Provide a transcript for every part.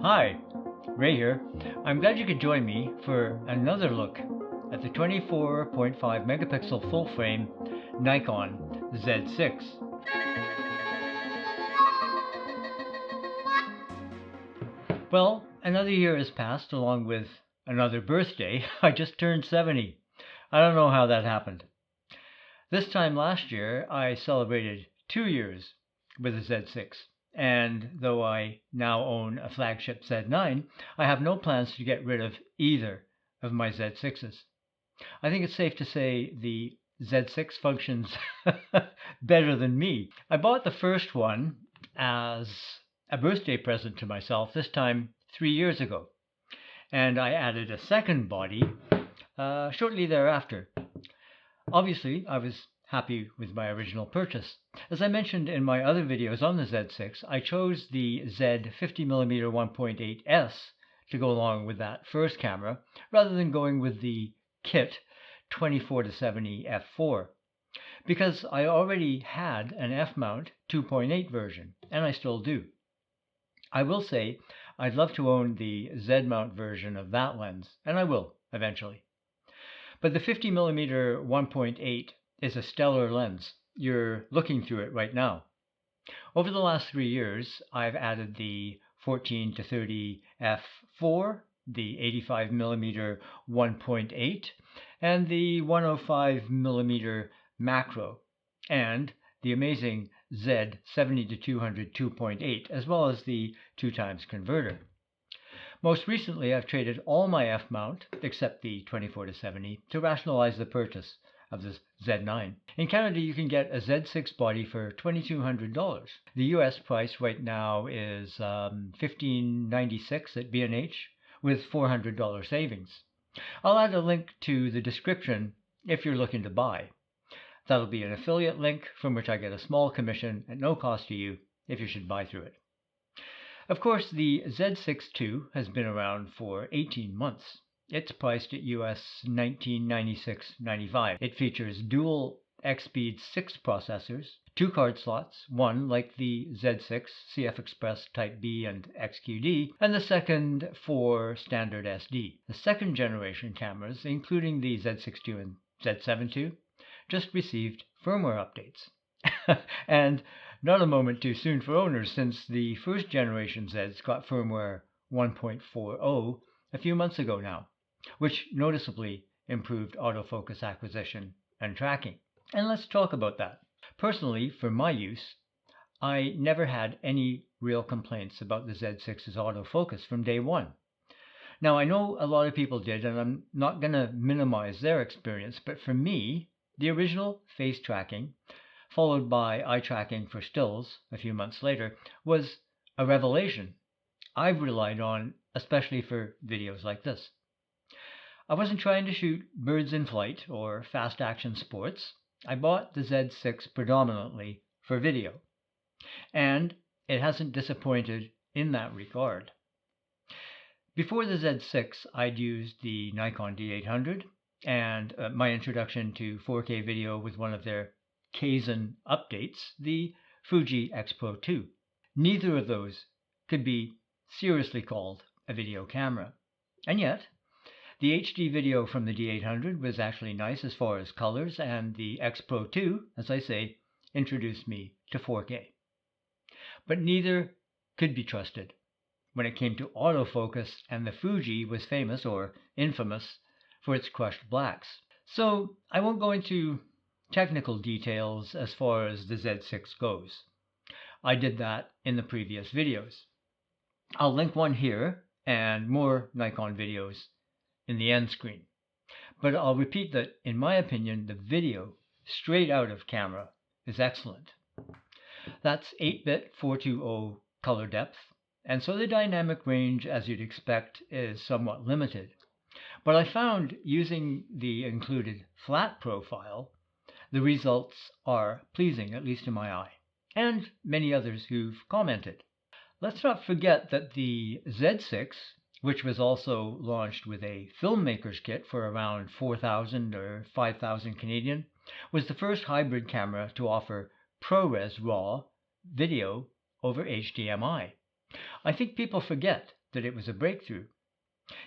Hi, Ray here. I'm glad you could join me for another look at the 24.5 megapixel full frame Nikon Z6. Well, another year has passed along with another birthday. I just turned 70. I don't know how that happened. This time last year, I celebrated 2 years with a Z6. And though I now own a flagship Z9, I have no plans to get rid of either of my Z6s. I think it's safe to say the Z6 functions better than me. I bought the first one as a birthday present to myself, this time 3 years ago. And I added a second body shortly thereafter. Obviously, I was happy with my original purchase. As I mentioned in my other videos on the Z6, I chose the Z 50mm 1.8S to go along with that first camera, rather than going with the kit 24-70 f4, because I already had an f-mount 2.8 version, and I still do. I will say I'd love to own the Z-mount version of that lens, and I will eventually. But the 50mm 1.8 is a stellar lens. You're looking through it right now. Over the last 3 years, I've added the 14-30 f4, the 85mm 1.8, and the 105mm macro, and the amazing Z 70-200 2.8, as well as the 2x converter. Most recently, I've traded all my f-mount, except the 24-70, to rationalize the purchase of the Z9. In Canada, you can get a Z6 body for $2,200. The US price right now is $1,596 at B&H, with $400 savings. I'll add a link to the description if you're looking to buy. That'll be an affiliate link from which I get a small commission at no cost to you if you should buy through it. Of course, the Z6 II has been around for 18 months. It's priced at US $1996.95. It features dual X-Speed 6 processors, 2 card slots, one like the Z6 CF Express Type B and XQD, and the second for standard SD. The second generation cameras, including the Z6 II and Z7 II, just received firmware updates. And not a moment too soon for owners, since the first generation Zs got firmware 1.40 a few months ago now, which noticeably improved autofocus acquisition and tracking. And let's talk about that. Personally, for my use, I never had any real complaints about the Z6's autofocus from day one. Now, I know a lot of people did, and I'm not going to minimize their experience, but for me, the original face tracking, followed by eye tracking for stills a few months later, was a revelation I've relied on, especially for videos like this. I wasn't trying to shoot birds in flight or fast action sports. I bought the Z6 predominantly for video, and it hasn't disappointed in that regard. Before the Z6, I'd used the Nikon D800, and my introduction to 4K video with one of their Kaizen updates, the Fuji X Pro 2. Neither of those could be seriously called a video camera. And yet, the HD video from the D800 was actually nice as far as colors, and the X Pro 2, as I say, introduced me to 4K. But neither could be trusted when it came to autofocus, and the Fuji was famous, or infamous, for its crushed blacks. So I won't go into technical details as far as the Z6 goes. I did that in the previous videos. I'll link one here and more Nikon videos in the end screen. But I'll repeat that, in my opinion, the video straight out of camera is excellent. That's 8-bit 420 color depth, and so the dynamic range, as you'd expect, is somewhat limited. But I found, using the included flat profile, the results are pleasing, at least in my eye, and many others who've commented. Let's not forget that the Z6, which was also launched with a filmmaker's kit for around 4,000 or 5,000 Canadian, was the first hybrid camera to offer ProRes RAW video over HDMI. I think people forget that it was a breakthrough.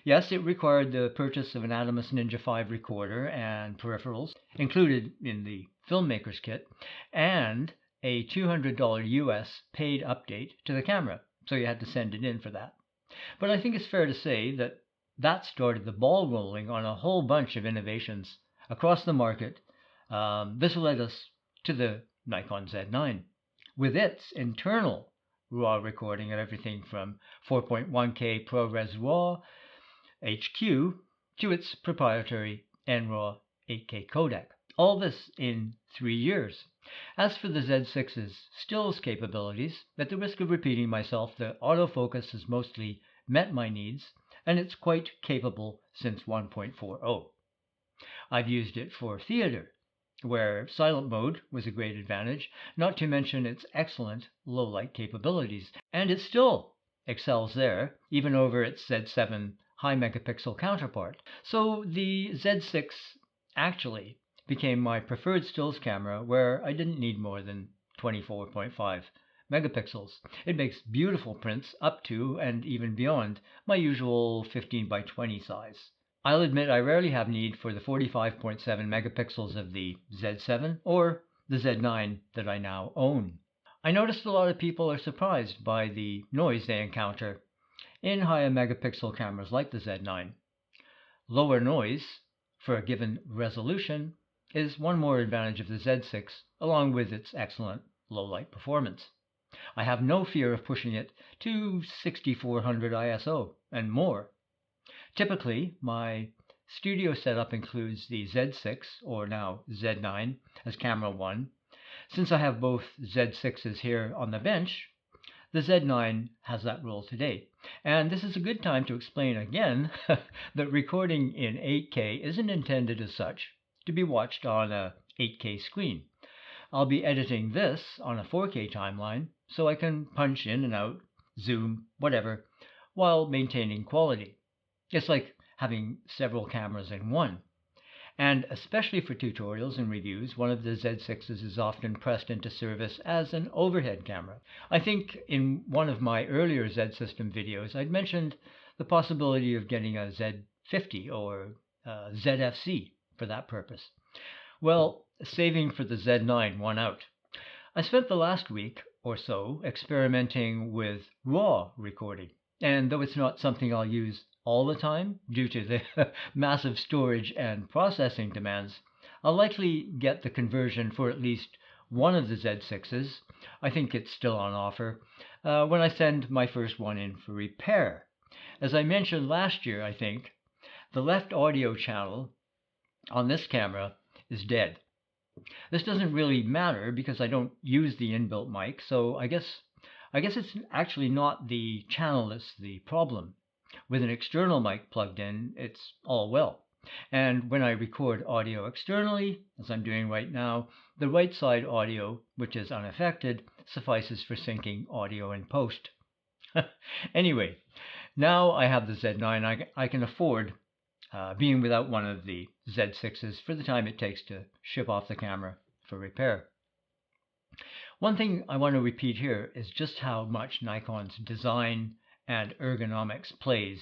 Yes, it required the purchase of an Atomos Ninja 5 recorder and peripherals included in the filmmaker's kit, and a $200 US paid update to the camera, so you had to send it in for that. But I think it's fair to say that that started the ball rolling on a whole bunch of innovations across the market. This led us to the Nikon Z9 with its internal RAW recording of everything from 4.1K ProRes RAW HQ to its proprietary NRAW 8K codec. All this in 3 years. As for the Z6's stills capabilities, at the risk of repeating myself, the autofocus has mostly met my needs, and it's quite capable since 1.40. I've used it for theater, where silent mode was a great advantage, not to mention its excellent low light capabilities, and it still excels there, even over its Z7 high megapixel counterpart. So the Z6 actually became my preferred stills camera, where I didn't need more than 24.5 megapixels. It makes beautiful prints up to and even beyond my usual 15 by 20 size. I'll admit I rarely have need for the 45.7 megapixels of the Z7 or the Z9 that I now own. I noticed a lot of people are surprised by the noise they encounter in higher megapixel cameras like the Z9. Lower noise for a given resolution is one more advantage of the Z6, along with its excellent low light performance. I have no fear of pushing it to 6400 ISO and more. Typically, my studio setup includes the Z6, or now Z9, as camera 1. Since I have both Z6s here on the bench, the Z9 has that role today. And this is a good time to explain again that recording in 8K isn't intended as such to be watched on a 8K screen. I'll be editing this on a 4K timeline, so I can punch in and out, zoom, whatever, while maintaining quality. It's like having several cameras in one. And especially for tutorials and reviews, one of the Z6s is often pressed into service as an overhead camera. I think in one of my earlier Z System videos, I'd mentioned the possibility of getting a Z50 or ZFC for that purpose. Well, saving for the Z9 won out. I spent the last week or so experimenting with RAW recording, and though it's not something I'll use all the time due to the massive storage and processing demands, I'll likely get the conversion for at least one of the Z6s. I think it's still on offer when I send my first one in for repair. As I mentioned last year, I think, the left audio channel on this camera is dead. This doesn't really matter because I don't use the inbuilt mic, so I guess it's actually not the channel that's the problem. With an external mic plugged in, it's all well. And when I record audio externally, as I'm doing right now, the right side audio, which is unaffected, suffices for syncing audio in post. Anyway, now I have the Z9, I can afford being without one of the Z6s for the time it takes to ship off the camera for repair. One thing I want to repeat here is just how much Nikon's design and ergonomics plays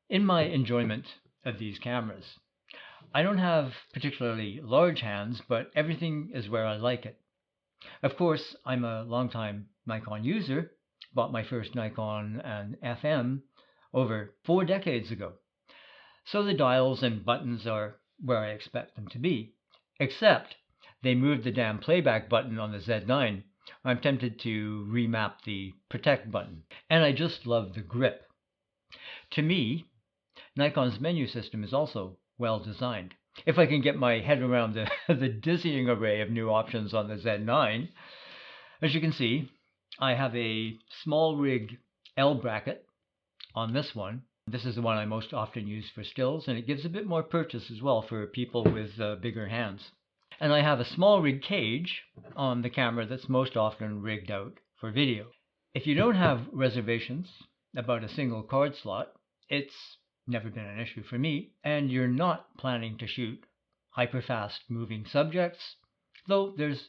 in my enjoyment of these cameras. I don't have particularly large hands, but everything is where I like it. Of course, I'm a longtime Nikon user, bought my first Nikon and FM over 4 decades ago. So the dials and buttons are where I expect them to be, except they moved the damn playback button on the Z9. I'm tempted to remap the protect button, and I just love the grip. To me, Nikon's menu system is also well designed. If I can get my head around the dizzying array of new options on the Z9, as you can see, I have a small rig L bracket on this one. This is the one I most often use for stills, and it gives a bit more purchase as well for people with bigger hands. And I have a small rig cage on the camera that's most often rigged out for video. If you don't have reservations about a single card slot, it's never been an issue for me, and you're not planning to shoot hyper-fast moving subjects, though there's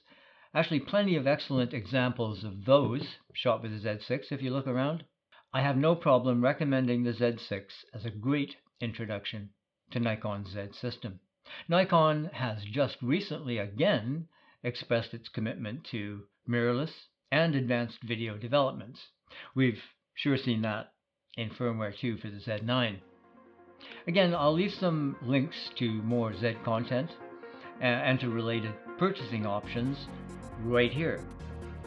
actually plenty of excellent examples of those shot with the Z6 if you look around. I have no problem recommending the Z6 as a great introduction to Nikon's Z system. Nikon has just recently again expressed its commitment to mirrorless and advanced video developments. We've sure seen that in firmware 2 for the Z9. Again, I'll leave some links to more Z content and to related purchasing options right here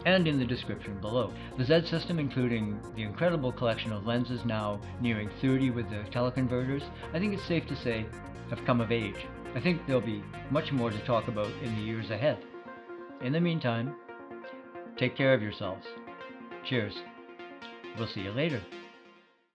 and in the description below. The Z system, including the incredible collection of lenses, now nearing 30 with the teleconverters, I think it's safe to say have come of age. I think there'll be much more to talk about in the years ahead. In the meantime, take care of yourselves. Cheers. We'll see you later.